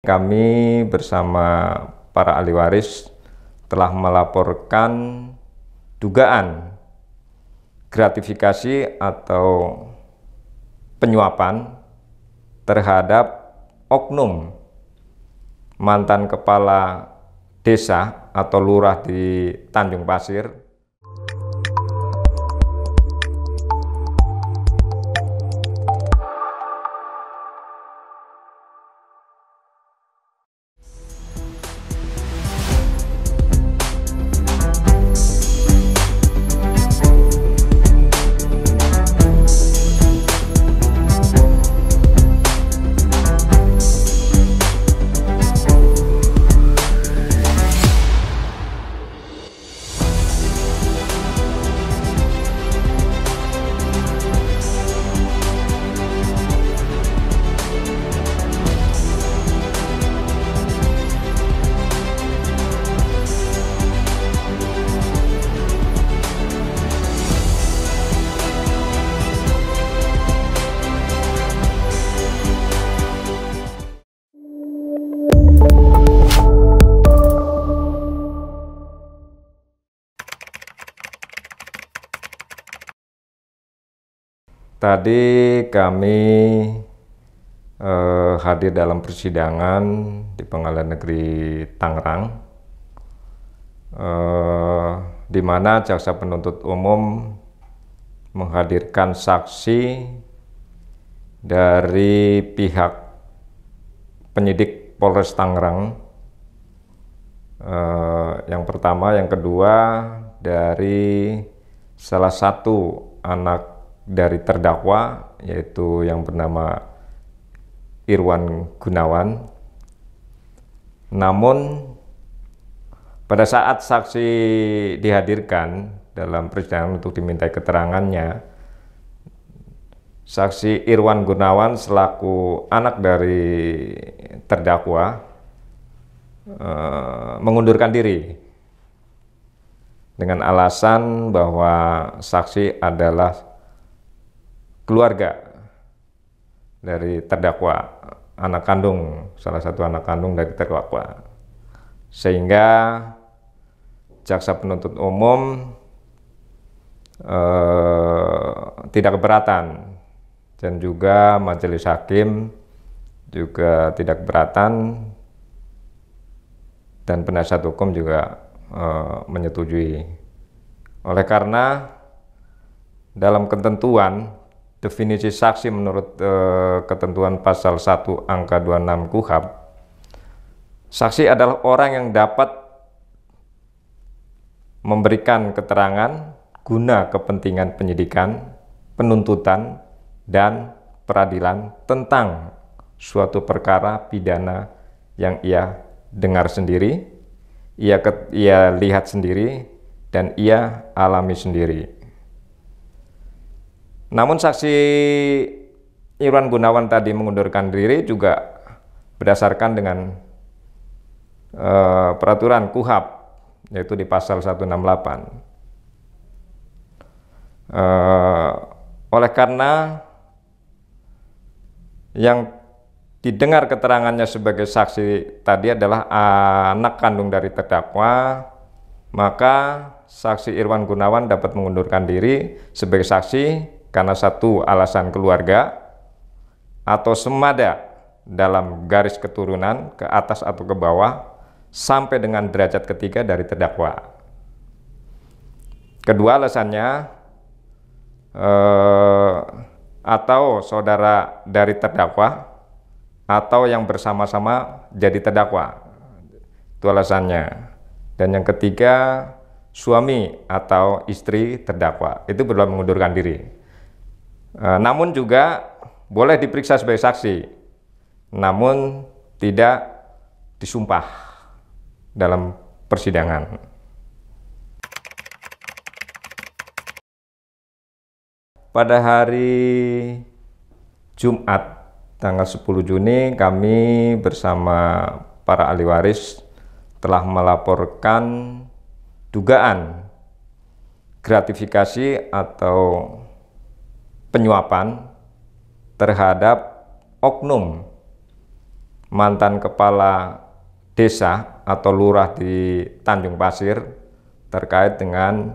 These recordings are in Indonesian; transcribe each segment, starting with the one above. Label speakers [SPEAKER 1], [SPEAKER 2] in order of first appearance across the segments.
[SPEAKER 1] Kami bersama para ahli waris telah melaporkan dugaan gratifikasi atau penyuapan terhadap oknum mantan kepala desa atau lurah di Tanjung Pasir. Tadi kami hadir dalam persidangan di Pengadilan Negeri Tangerang, di mana jaksa penuntut umum menghadirkan saksi dari pihak penyidik Polres Tangerang. Yang pertama, yang kedua dari salah satu anak dari terdakwa, yaitu yang bernama Irwan Gunawan. Namun pada saat saksi dihadirkan dalam persidangan untuk dimintai keterangannya, saksi Irwan Gunawan selaku anak dari terdakwa mengundurkan diri dengan alasan bahwa saksi adalah keluarga dari terdakwa, anak kandung, salah satu anak kandung dari terdakwa, sehingga jaksa penuntut umum tidak keberatan, dan juga majelis hakim juga tidak keberatan, dan penasihat hukum juga menyetujui. Oleh karena dalam ketentuan definisi saksi menurut ketentuan pasal 1 angka 26 KUHP, saksi adalah orang yang dapat memberikan keterangan guna kepentingan penyidikan, penuntutan, dan peradilan tentang suatu perkara pidana yang ia dengar sendiri, ia lihat sendiri, dan ia alami sendiri. Namun saksi Irwan Gunawan tadi mengundurkan diri juga berdasarkan dengan peraturan KUHP, yaitu di pasal 168. Oleh karena yang didengar keterangannya sebagai saksi tadi adalah anak kandung dari terdakwa, maka saksi Irwan Gunawan dapat mengundurkan diri sebagai saksi karena satu, alasan keluarga atau semada dalam garis keturunan ke atas atau ke bawah sampai dengan derajat ketiga dari terdakwa. Kedua, alasannya atau saudara dari terdakwa atau yang bersama-sama jadi terdakwa, itu alasannya. Dan yang ketiga, suami atau istri terdakwa, itu belum mengundurkan diri. Namun juga boleh diperiksa sebagai saksi, namun tidak disumpah dalam persidangan. Pada hari Jumat tanggal 10 Juni kami bersama para ahli waris telah melaporkan dugaan gratifikasi atau penyuapan terhadap oknum mantan kepala desa atau lurah di Tanjung Pasir terkait dengan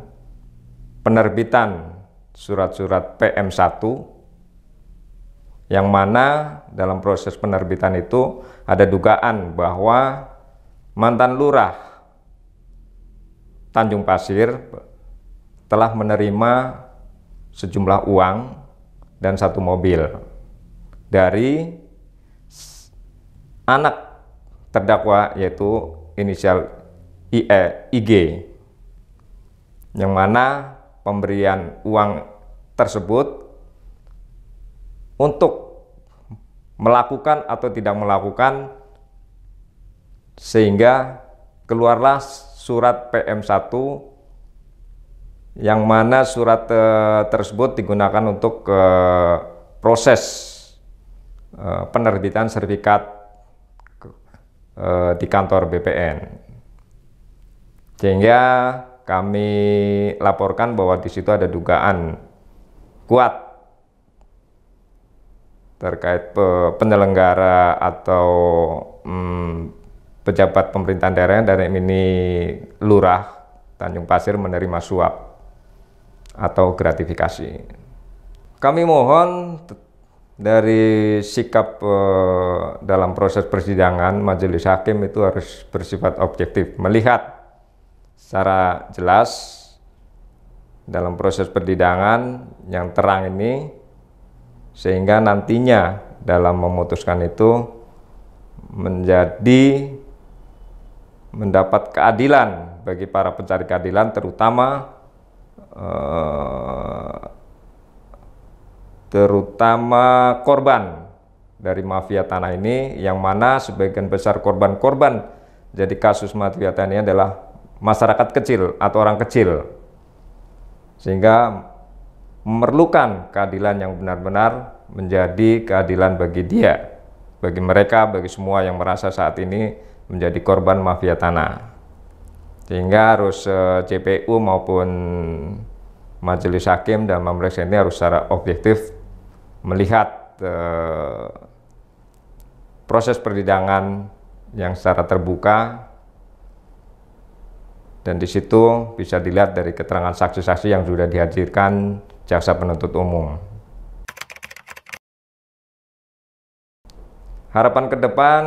[SPEAKER 1] penerbitan surat-surat PM1, yang mana dalam proses penerbitan itu ada dugaan bahwa mantan lurah Tanjung Pasir telah menerima sejumlah uang dan 1 mobil dari anak terdakwa, yaitu inisial IG, yang mana pemberian uang tersebut untuk melakukan atau tidak melakukan, sehingga keluarlah surat PM1, yang mana surat tersebut digunakan untuk proses penerbitan sertifikat di kantor BPN. Sehingga kami laporkan bahwa di situ ada dugaan kuat terkait penyelenggara atau pejabat pemerintahan daerah dari ini lurah Tanjung Pasir menerima suap atau gratifikasi. Kami mohon dari sikap dalam proses persidangan, majelis hakim itu harus bersifat objektif, melihat secara jelas dalam proses persidangan yang terang ini, sehingga nantinya dalam memutuskan itu mendapat keadilan bagi para pencari keadilan, terutama korban dari mafia tanah ini, yang mana sebagian besar korban-korban jadi kasus mafia tanah ini adalah masyarakat kecil atau orang kecil, sehingga memerlukan keadilan yang benar-benar menjadi keadilan bagi dia, bagi mereka, bagi semua yang merasa saat ini menjadi korban mafia tanah. Sehingga harus JPU maupun majelis hakim dan memeriksa ini harus secara objektif melihat proses persidangan yang secara terbuka, dan di situ bisa dilihat dari keterangan saksi-saksi yang sudah dihadirkan jaksa penuntut umum. Harapan ke depan,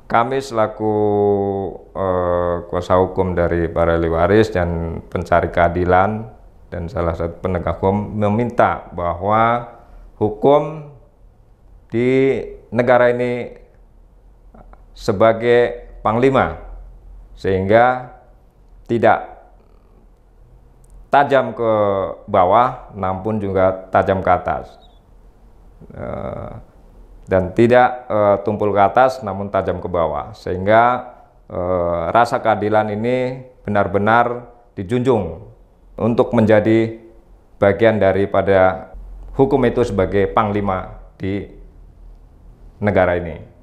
[SPEAKER 1] kami selaku kuasa hukum dari para ahli waris dan pencari keadilan dan salah satu penegak hukum meminta bahwa hukum di negara ini sebagai panglima, sehingga tidak tajam ke bawah namun juga tajam ke atas, dan tidak tumpul ke atas namun tajam ke bawah, sehingga rasa keadilan ini benar-benar dijunjung untuk menjadi bagian daripada hukum itu sebagai panglima di negara ini.